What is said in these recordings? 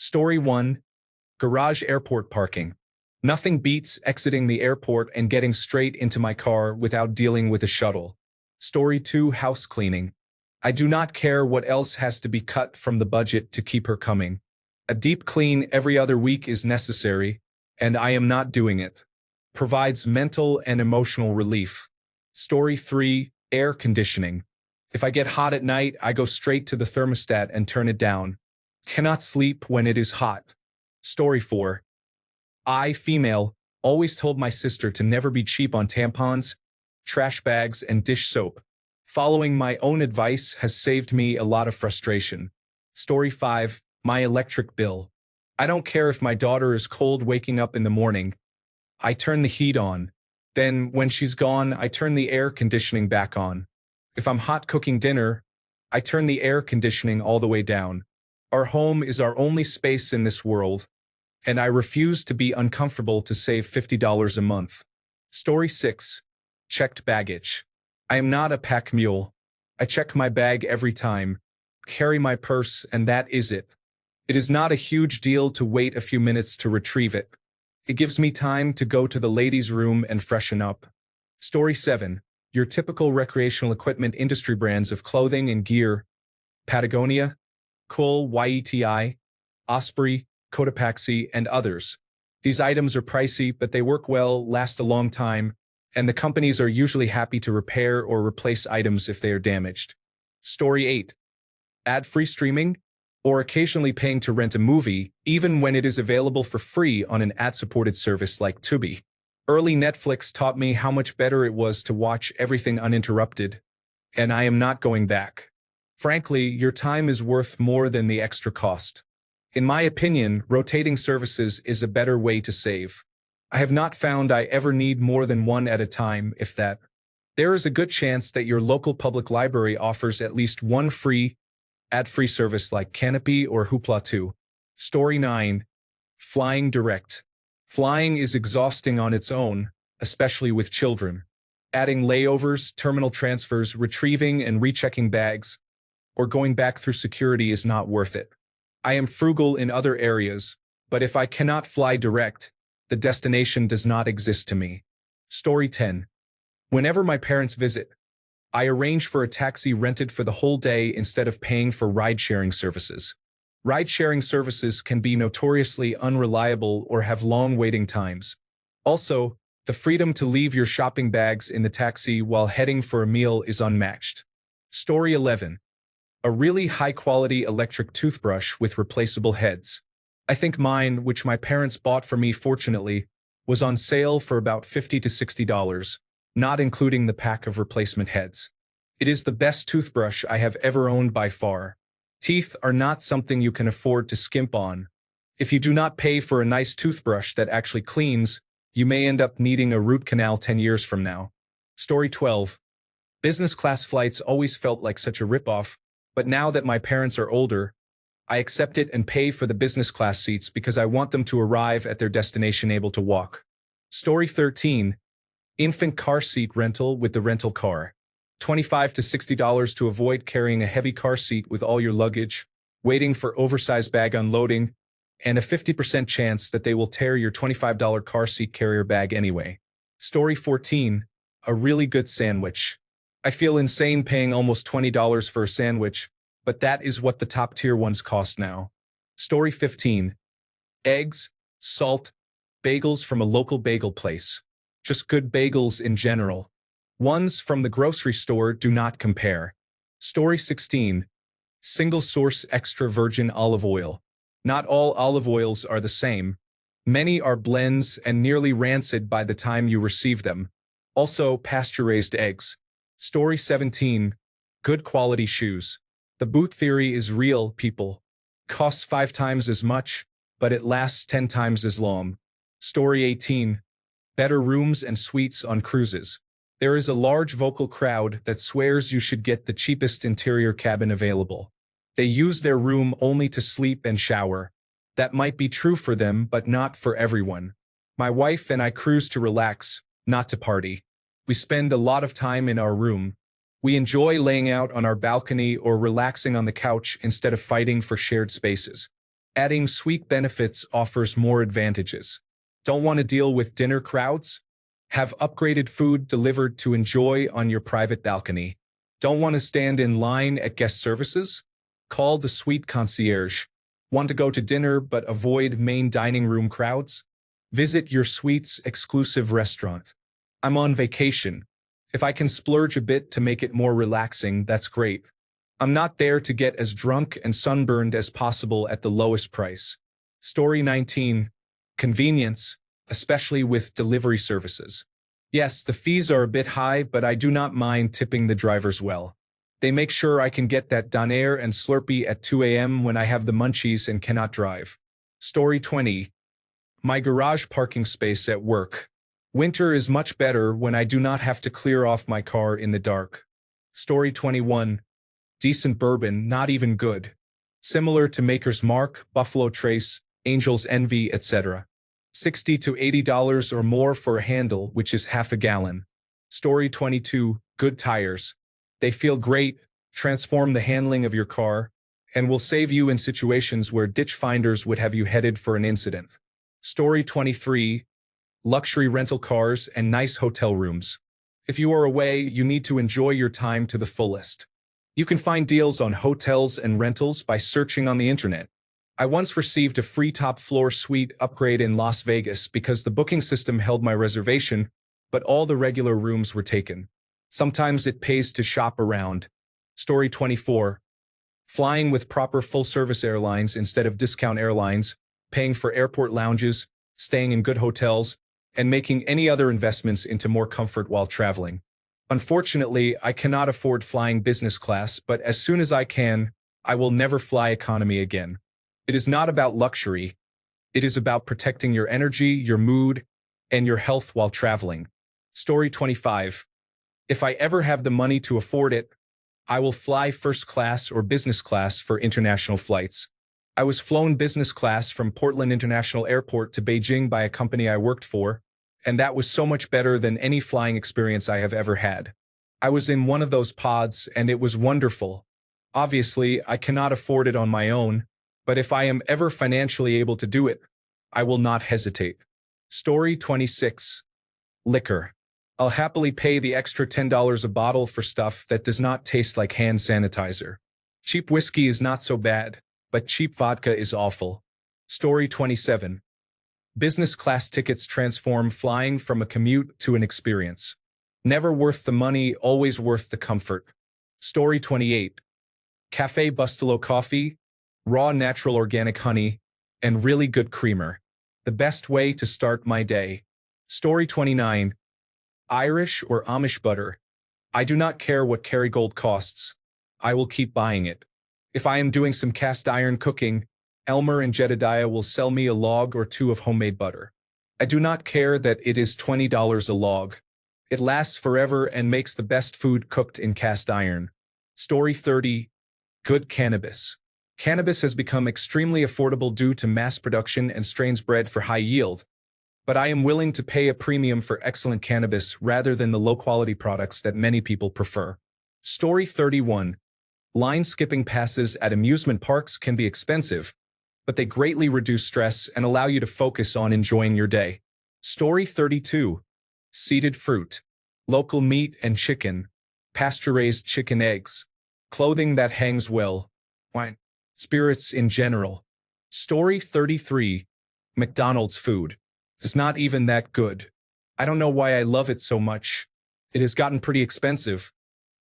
Story 1. Garage airport parking. Nothing beats exiting the airport and getting straight into my car without dealing with a shuttle. Story 2. House cleaning. I do not care what else has to be cut from the budget to keep her coming. A deep clean every other week is necessary, and I am not doing it. Provides mental and emotional relief. Story 3. Air conditioning. If I get hot at night, I go straight to the thermostat and turn it down. Cannot sleep when it is hot. Story 4. I, female, always told my sister to never be cheap on tampons, trash bags, and dish soap. Following my own advice has saved me a lot of frustration. Story 5. My electric bill. I don't care if my daughter is cold waking up in the morning. I turn the heat on. Then, when she's gone, I turn the air conditioning back on. If I'm hot cooking dinner, I turn the air conditioning all the way down. Our home is our only space in this world, and I refuse to be uncomfortable to save $50 a month. Story 6. Checked baggage. I am not a pack mule. I check my bag every time, carry my purse, and that is it. It is not a huge deal to wait a few minutes to retrieve it. It gives me time to go to the ladies' room and freshen up. Story 7. Your typical recreational equipment industry brands of clothing and gear. Patagonia, Kohl, YETI, Osprey, Cotopaxi, and others. These items are pricey, but they work well, last a long time, and the companies are usually happy to repair or replace items if they are damaged. Story 8. Ad-free streaming, or occasionally paying to rent a movie, even when it is available for free on an ad-supported service like Tubi. Early Netflix taught me how much better it was to watch everything uninterrupted, and I am not going back. Frankly, your time is worth more than the extra cost. In my opinion, rotating services is a better way to save. I have not found I ever need more than one at a time, if that. There is a good chance that your local public library offers at least one free, ad-free service like Canopy or Hoopla 2. Story 9. Flying direct. Flying is exhausting on its own, especially with children. Adding layovers, terminal transfers, retrieving and rechecking bags, or going back through security is not worth it. I am frugal in other areas, but if I cannot fly direct, the destination does not exist to me. Story 10. Whenever my parents visit, I arrange for a taxi rented for the whole day instead of paying for ride-sharing services. Ride-sharing services can be notoriously unreliable or have long waiting times. Also, the freedom to leave your shopping bags in the taxi while heading for a meal is unmatched. Story 11. A really high-quality electric toothbrush with replaceable heads. I think mine, which my parents bought for me fortunately, was on sale for about $50 to $60, not including the pack of replacement heads. It is the best toothbrush I have ever owned by far. Teeth are not something you can afford to skimp on. If you do not pay for a nice toothbrush that actually cleans, you may end up needing a root canal 10 years from now. Story 12. Business class flights always felt like such a ripoff, but now that my parents are older, I accept it and pay for the business class seats because I want them to arrive at their destination able to walk. Story 13. Infant car seat rental with the rental car. $25 to $60 to avoid carrying a heavy car seat with all your luggage, waiting for oversized bag unloading, and a 50% chance that they will tear your $25 car seat carrier bag anyway. Story 14. A really good sandwich. I feel insane paying almost $20 for a sandwich, but that is what the top-tier ones cost now. Story 15. Eggs, salt, bagels from a local bagel place. Just good bagels in general. Ones from the grocery store do not compare. Story 16. Single-source extra virgin olive oil. Not all olive oils are the same. Many are blends and nearly rancid by the time you receive them. Also, pasture-raised eggs. Story 17. Good quality shoes. The boot theory is real, people. Costs 5 times as much, but it lasts 10 times as long. Story 18. Better rooms and suites on cruises. There is a large vocal crowd that swears you should get the cheapest interior cabin available. They use their room only to sleep and shower. That might be true for them, but not for everyone. My wife and I cruise to relax, not to party. We spend a lot of time in our room. We enjoy laying out on our balcony or relaxing on the couch instead of fighting for shared spaces. Adding sweet benefits offers more advantages. Don't want to deal with dinner crowds? Have upgraded food delivered to enjoy on your private balcony. Don't want to stand in line at guest services? Call the suite concierge. Want to go to dinner but avoid main dining room crowds? Visit your suite's exclusive restaurant. I'm on vacation. If I can splurge a bit to make it more relaxing, that's great. I'm not there to get as drunk and sunburned as possible at the lowest price. Story 19. Convenience, especially with delivery services. Yes, the fees are a bit high, but I do not mind tipping the drivers well. They make sure I can get that Donair and Slurpee at 2 a.m. when I have the munchies and cannot drive. Story 20. My garage parking space at work. Winter is much better when I do not have to clear off my car in the dark. Story 21. Decent bourbon, not even good. Similar to Maker's Mark, Buffalo Trace, Angel's Envy, etc. $60 to $80 or more for a handle, which is half a gallon. Story 22. Good tires. They feel great, transform the handling of your car, and will save you in situations where ditch finders would have you headed for an incident. Story 23. Luxury rental cars and nice hotel rooms. If you are away, you need to enjoy your time to the fullest. You can find deals on hotels and rentals by searching on the internet. I once received a free top-floor suite upgrade in Las Vegas because the booking system held my reservation, but all the regular rooms were taken. Sometimes it pays to shop around. Story 24. Flying with proper full-service airlines instead of discount airlines, paying for airport lounges, staying in good hotels, and making any other investments into more comfort while traveling. Unfortunately, I cannot afford flying business class, but as soon as I can, I will never fly economy again. It is not about luxury. It is about protecting your energy, your mood, and your health while traveling. Story 25. If I ever have the money to afford it, I will fly first class or business class for international flights. I was flown business class from Portland International Airport to Beijing by a company I worked for, and that was so much better than any flying experience I have ever had. I was in one of those pods, and it was wonderful. Obviously, I cannot afford it on my own, but if I am ever financially able to do it, I will not hesitate. Story 26. Liquor. I'll happily pay the extra $10 a bottle for stuff that does not taste like hand sanitizer. Cheap whiskey is not so bad, but cheap vodka is awful. Story 27. Business class tickets transform flying from a commute to an experience. Never worth the money, always worth the comfort. Story 28. Cafe Bustelo coffee, raw natural organic honey, and really good creamer. The best way to start my day. Story 29. Irish or Amish butter. I do not care what Kerrygold costs. I will keep buying it. If I am doing some cast iron cooking, Elmer and Jedediah will sell me a log or two of homemade butter. I do not care that it is $20 a log. It lasts forever and makes the best food cooked in cast iron. Story 30. Good cannabis. Cannabis has become extremely affordable due to mass production and strains bred for high yield. But I am willing to pay a premium for excellent cannabis rather than the low-quality products that many people prefer. Story 31. Line skipping passes at amusement parks can be expensive, but they greatly reduce stress and allow you to focus on enjoying your day. Story 32. Seeded fruit. Local meat and chicken. Pasture-raised chicken eggs. Clothing that hangs well. Wine. Spirits in general. Story 33. McDonald's food. It's not even that good. I don't know why I love it so much. It has gotten pretty expensive,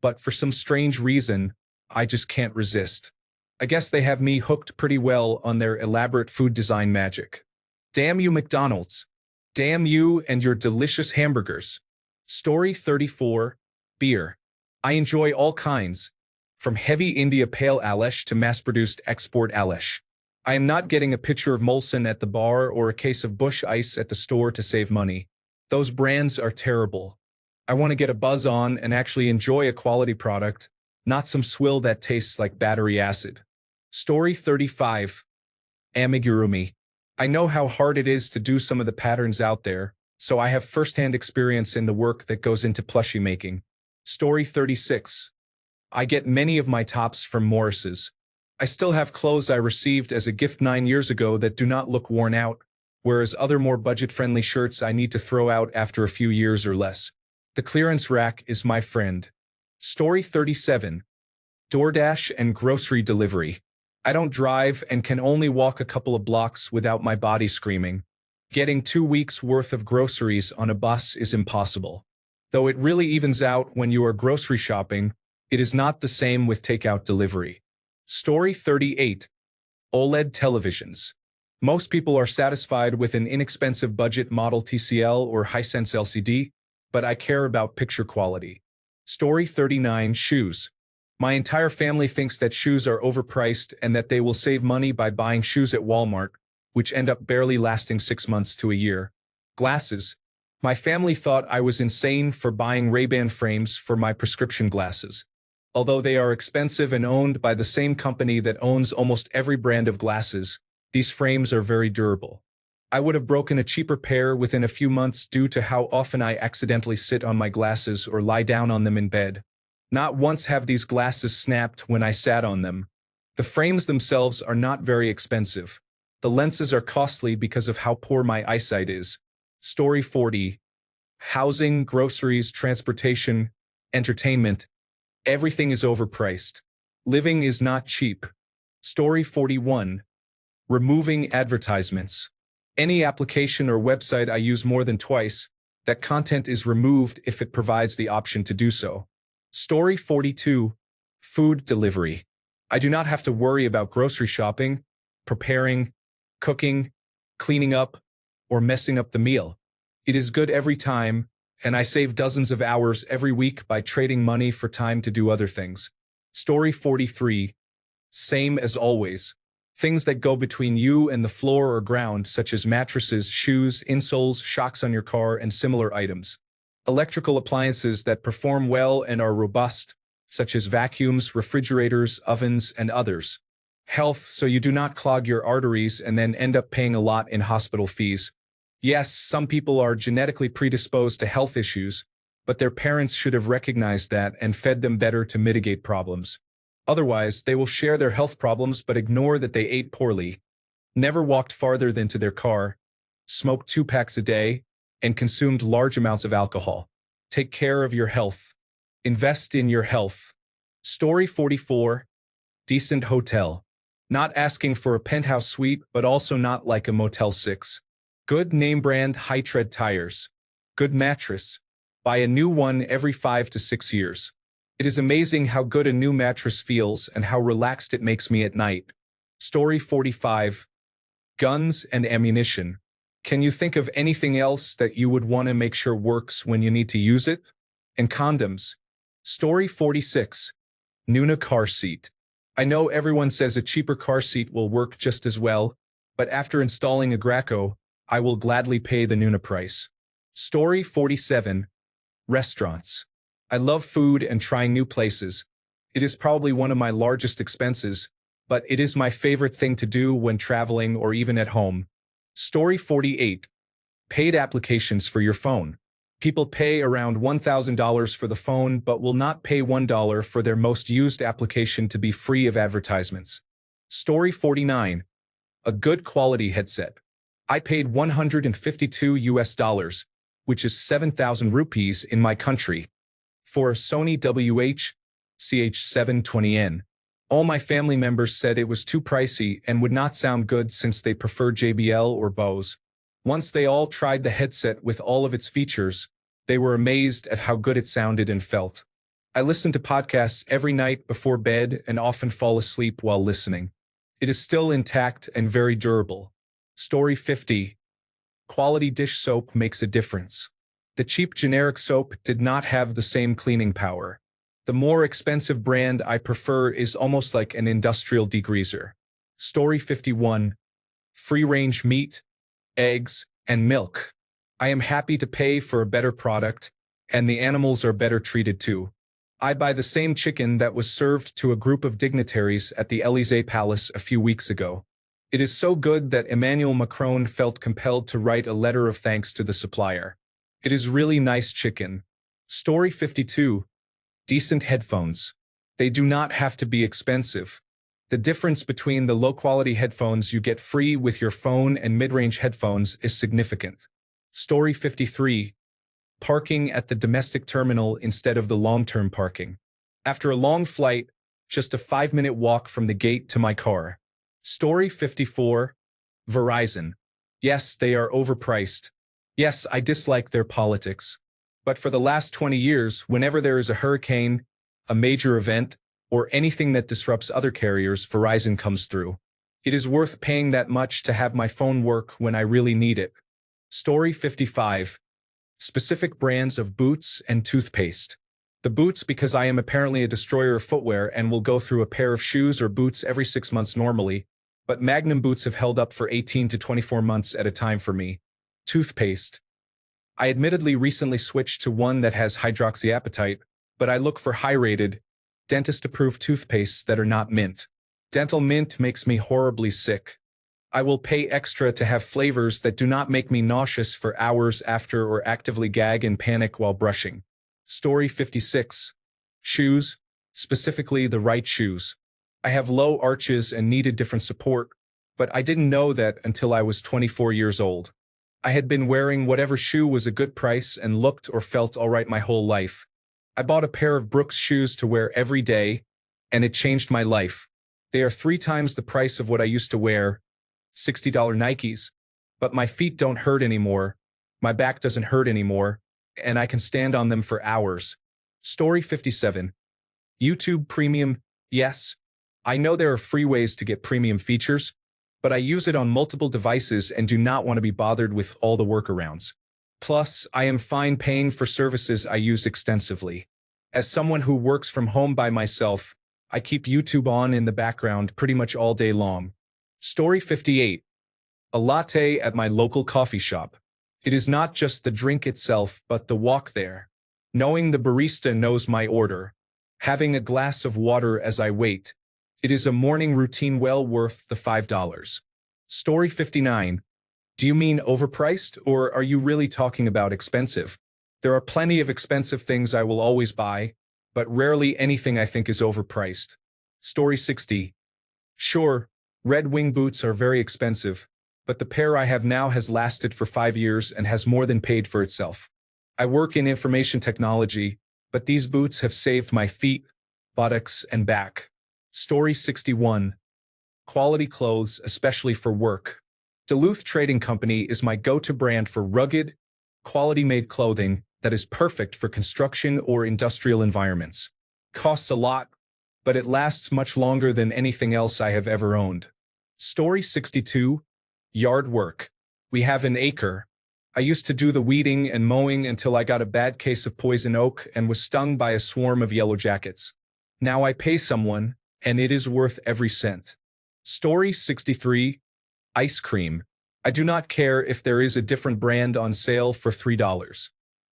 but for some strange reason, I just can't resist. I guess they have me hooked pretty well on their elaborate food design magic. Damn you, McDonald's. Damn you and your delicious hamburgers. Story 34. Beer. I enjoy all kinds, from heavy India Pale Alesh to mass-produced export Alesh. I am not getting a pitcher of Molson at the bar or a case of Busch Ice at the store to save money. Those brands are terrible. I want to get a buzz on and actually enjoy a quality product, not some swill that tastes like battery acid. Story 35. Amigurumi. I know how hard it is to do some of the patterns out there, so I have first-hand experience in the work that goes into plushie making. Story 36. I get many of my tops from Morris's. I still have clothes I received as a gift 9 years ago that do not look worn out, whereas other more budget-friendly shirts I need to throw out after a few years or less. The clearance rack is my friend. Story 37. DoorDash and grocery delivery. I don't drive and can only walk a couple of blocks without my body screaming. Getting 2 weeks' worth of groceries on a bus is impossible. Though it really evens out when you are grocery shopping, it is not the same with takeout delivery. Story 38. OLED televisions. Most people are satisfied with an inexpensive budget model TCL or Hisense LCD, but I care about picture quality. Story 39. Shoes. My entire family thinks that shoes are overpriced and that they will save money by buying shoes at Walmart, which end up barely lasting 6 months to a year. Glasses. My family thought I was insane for buying Ray-Ban frames for my prescription glasses. Although they are expensive and owned by the same company that owns almost every brand of glasses, these frames are very durable. I would have broken a cheaper pair within a few months due to how often I accidentally sit on my glasses or lie down on them in bed. Not once have these glasses snapped when I sat on them. The frames themselves are not very expensive. The lenses are costly because of how poor my eyesight is. Story 40. Housing, groceries, transportation, entertainment. Everything is overpriced. Living is not cheap. Story 41. Removing advertisements. Any application or website I use more than twice, that content is removed if it provides the option to do so. Story 42. Food delivery. I do not have to worry about grocery shopping, preparing, cooking, cleaning up, or messing up the meal. It is good every time, and I save dozens of hours every week by trading money for time to do other things. Story 43. Same as always. Things that go between you and the floor or ground, such as mattresses, shoes, insoles, shocks on your car, and similar items. Electrical appliances that perform well and are robust, such as vacuums, refrigerators, ovens, and others. Health, so you do not clog your arteries and then end up paying a lot in hospital fees. Yes, some people are genetically predisposed to health issues, but their parents should have recognized that and fed them better to mitigate problems. Otherwise, they will share their health problems but ignore that they ate poorly, never walked farther than to their car, smoked 2 packs a day, and consumed large amounts of alcohol. Take care of your health. Invest in your health. Story 44. Decent hotel. Not asking for a penthouse suite, but also not like a Motel 6. Good name brand high-tread tires. Good mattress. Buy a new one every 5 to 6 years. It is amazing how good a new mattress feels and how relaxed it makes me at night. Story 45. Guns and ammunition. Can you think of anything else that you would want to make sure works when you need to use it? And condoms. Story 46. Nuna car seat. I know everyone says a cheaper car seat will work just as well, but after installing a Graco, I will gladly pay the Nuna price. Story 47. Restaurants. I love food and trying new places. It is probably one of my largest expenses, but it is my favorite thing to do when traveling or even at home. Story 48. Paid applications for your phone. People pay around $1,000 for the phone but will not pay $1 for their most used application to be free of advertisements. Story 49. A good quality headset. I paid $152, which is 7,000 rupees in my country, for a Sony WH-CH720N. All my family members said it was too pricey and would not sound good since they prefer JBL or Bose. Once they all tried the headset with all of its features, they were amazed at how good it sounded and felt. I listen to podcasts every night before bed and often fall asleep while listening. It is still intact and very durable. Story 50. Quality dish soap makes a difference. The cheap generic soap did not have the same cleaning power. The more expensive brand I prefer is almost like an industrial degreaser. Story 51. Free-range meat, eggs, and milk. I am happy to pay for a better product, and the animals are better treated too. I buy the same chicken that was served to a group of dignitaries at the Élysée Palace a few weeks ago. It is so good that Emmanuel Macron felt compelled to write a letter of thanks to the supplier. It is really nice chicken. Story 52. Decent headphones. They do not have to be expensive. The difference between the low-quality headphones you get free with your phone and mid-range headphones is significant. Story 53. Parking at the domestic terminal instead of the long-term parking. After a long flight, just a 5-minute walk from the gate to my car. Story 54. Verizon. Yes, they are overpriced. Yes, I dislike their politics. But for the last 20 years, whenever there is a hurricane, a major event, or anything that disrupts other carriers, Verizon comes through. It is worth paying that much to have my phone work when I really need it. Story 55. Specific brands of boots and toothpaste. The boots because I am apparently a destroyer of footwear and will go through a pair of shoes or boots every 6 months normally, but Magnum boots have held up for 18 to 24 months at a time for me. Toothpaste. I admittedly recently switched to one that has hydroxyapatite, but I look for high-rated, dentist-approved toothpastes that are not mint. Dental mint makes me horribly sick. I will pay extra to have flavors that do not make me nauseous for hours after or actively gag and panic while brushing. Story 56. Shoes, specifically the right shoes. I have low arches and needed different support, but I didn't know that until I was 24 years old. I had been wearing whatever shoe was a good price and looked or felt all right my whole life. I bought a pair of Brooks shoes to wear every day, and it changed my life. They are 3 times the price of what I used to wear, $60 Nikes, but my feet don't hurt anymore, my back doesn't hurt anymore, and I can stand on them for hours. Story 57. YouTube Premium. Yes, I know there are free ways to get premium features, but I use it on multiple devices and do not want to be bothered with all the workarounds. Plus, I am fine paying for services I use extensively. As someone who works from home by myself, I keep YouTube on in the background pretty much all day long. Story 58. A latte at my local coffee shop. It is not just the drink itself, but the walk there. Knowing the barista knows my order. Having a glass of water as I wait. It is a morning routine well worth the $5. Story 59. Do you mean overpriced, or are you really talking about expensive? There are plenty of expensive things I will always buy, but rarely anything I think is overpriced. Story 60. Sure, Red Wing boots are very expensive, but the pair I have now has lasted for 5 years and has more than paid for itself. I work in information technology, but these boots have saved my feet, buttocks, and back. Story 61. Quality clothes, especially for work. Duluth Trading Company is my go-to brand for rugged, quality-made clothing that is perfect for construction or industrial environments. Costs a lot, but it lasts much longer than anything else I have ever owned. Story 62. Yard work. We have an acre. I used to do the weeding and mowing until I got a bad case of poison oak and was stung by a swarm of yellow jackets. Now I pay someone, and it is worth every cent. Story 63. Ice cream. I do not care if there is a different brand on sale for $3.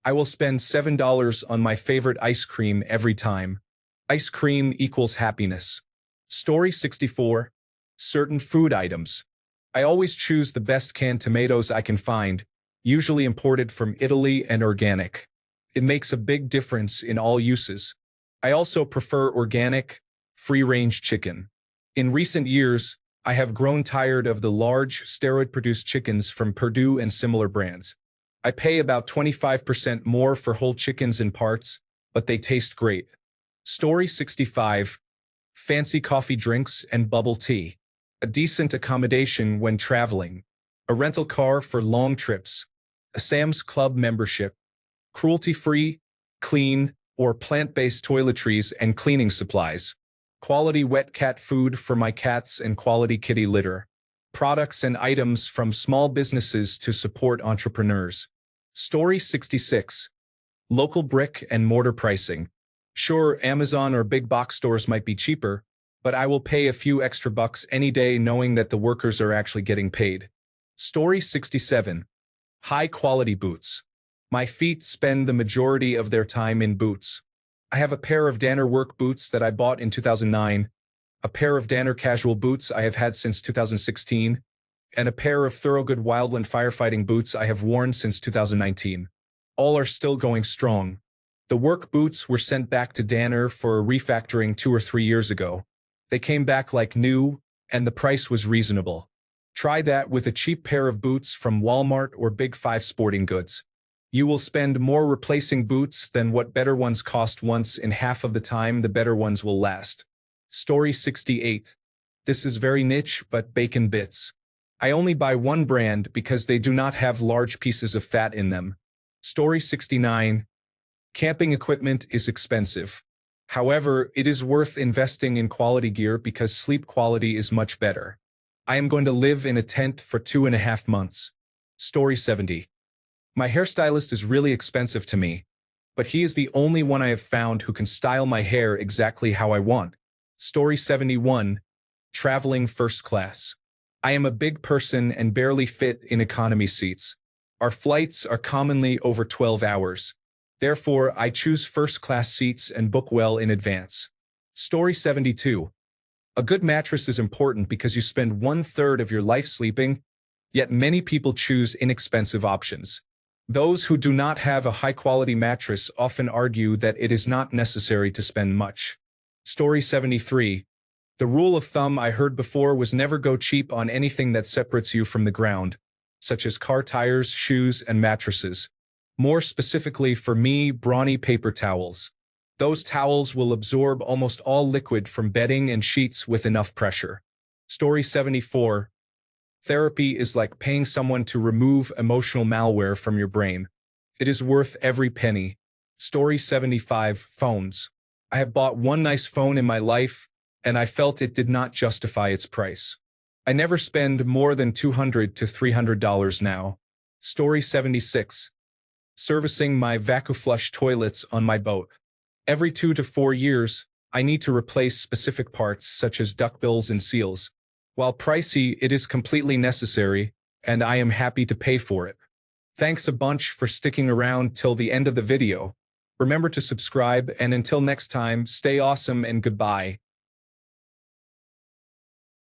I will spend $7 on my favorite ice cream every time. Ice cream equals happiness. Story 64. Certain food items. I always choose the best canned tomatoes I can find, usually imported from Italy and organic. It makes a big difference in all uses. I also prefer organic, free-range chicken. In recent years, I have grown tired of the large, steroid-produced chickens from Perdue and similar brands. I pay about 25% more for whole chickens in parts, but they taste great. Story 65. Fancy coffee drinks and bubble tea. A decent accommodation when traveling. A rental car for long trips. A Sam's Club membership. Cruelty-free, clean, or plant-based toiletries and cleaning supplies. Quality wet cat food for my cats and quality kitty litter. Products and items from small businesses to support entrepreneurs. Story 66. Local brick and mortar pricing. Sure, Amazon or big box stores might be cheaper, but I will pay a few extra bucks any day knowing that the workers are actually getting paid. Story 67. High-quality boots. My feet spend the majority of their time in boots. I have a pair of Danner work boots that I bought in 2009, a pair of Danner casual boots I have had since 2016, and a pair of Thorogood Wildland firefighting boots I have worn since 2019. All are still going strong. The work boots were sent back to Danner for refactoring 2 or 3 years ago. They came back like new, and the price was reasonable. Try that with a cheap pair of boots from Walmart or Big 5 Sporting Goods. You will spend more replacing boots than what better ones cost once in half of the time the better ones will last. Story 68. This is very niche, but bacon bits. I only buy one brand because they do not have large pieces of fat in them. Story 69. Camping equipment is expensive. However, it is worth investing in quality gear because sleep quality is much better. I am going to live in a tent for 2.5 months. Story 70. My hairstylist is really expensive to me, but he is the only one I have found who can style my hair exactly how I want. Story 71. Traveling first class. I am a big person and barely fit in economy seats. Our flights are commonly over 12 hours. Therefore, I choose first-class seats and book well in advance. Story 72. A good mattress is important because you spend 1/3 of your life sleeping, yet many people choose inexpensive options. Those who do not have a high-quality mattress often argue that it is not necessary to spend much. Story 73. The rule of thumb I heard before was never go cheap on anything that separates you from the ground, such as car tires, shoes, and mattresses. More specifically for me, brawny paper towels. Those towels will absorb almost all liquid from bedding and sheets with enough pressure. Story 74. Therapy is like paying someone to remove emotional malware from your brain. It is worth every penny. Story 75. Phones. I have bought one nice phone in my life, and I felt it did not justify its price. I never spend more than $200 to $300 now. Story 76. Servicing my VacuFlush toilets on my boat. Every 2 to 4 years, I need to replace specific parts such as duckbills and seals. While pricey, it is completely necessary, and I am happy to pay for it. Thanks a bunch for sticking around till the end of the video. Remember to subscribe, and until next time, stay awesome and goodbye.